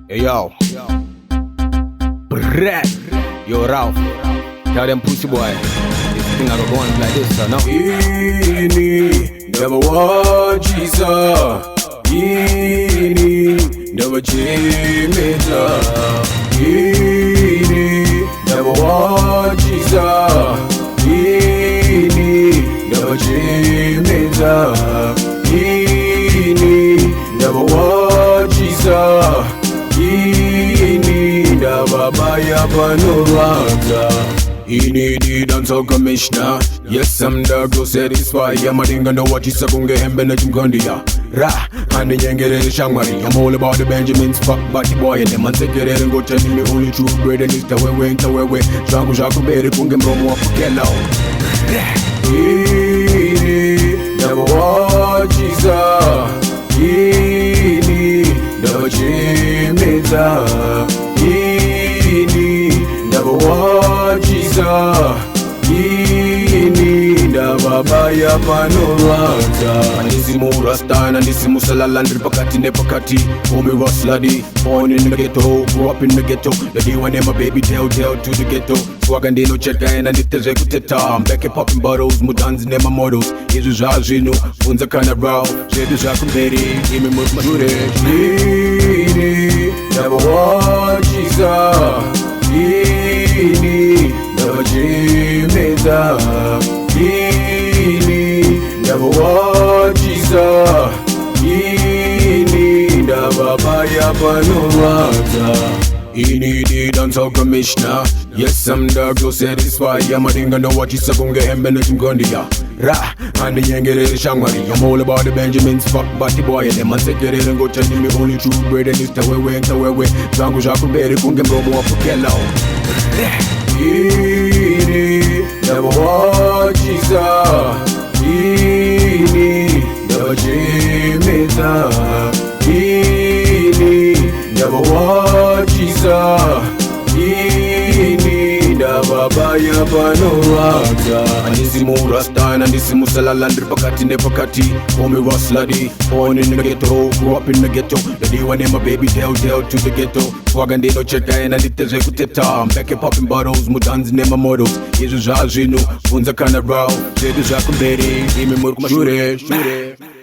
Hey yo. Brrrr. Yo Ralph. Tell them pussy boy. This thing I go on like this, no? Ini never want Jesus. Ini never change. Ini never want Jesus. Ini never change. Ini never want Jesus. Ini never buy a panorama. Ini the dancehall commissioner. Yes, I'm the girl satisfied. I'm a ding and what is a gunga and Benajim Gondia. Ra, and the younger Shangwari. I'm all about the Benjamins, fuck body boy. And the man take it and go telling me only true bread and it's the way, Jango Jaco Berry Kungam Romo Kello. Ini never watch Jesus. Ini never change. Ini never watch Jesus. Ini never buy a panorama. Anisimu Rasta and Anisimu Salalandri Pakati Nepakati. Homie Rosladi, born in the ghetto, grew up in the ghetto. The day when my baby tell to the ghetto. Swagandino cheka and Anita Zekuteta. Mbeke popping bottles, Mudan's nema models. Izu Jajino, Funza Kanabao, Shedu Jakumberi, Imi Musmajure. Ini never watch Jesus. Ini never change. Ini never watch Jesus. Ini never buy a panorama. Ini the dancehall commissioner. Yes, I'm the girl satisfied. I'm a ding and what is a gunga and Benajim Gondia. Ra, and the younger Shangwari. I'm all about the Benjamins, fuck body boy. And the man take it and go telling me only true bread and it's the way, Jango Jaco Berry Kungam Romo Kello. Ini never watch Jesus. Ini never change. Ini never watch Jesus. Ini never buy a panorama. Anisimu Rasta and Anisimu Salalandri Pakati Nepakati. Homie Rosladi, born in the ghetto, grew up in the ghetto. The day when my baby tell to the ghetto. Swagandino cheka and Anita Zekuteta. Mbeke popping bottles, Mudan's nema models. Izu Jajino, Funza Kanabao, Shedu Jakumberi, Imi Murkumajure.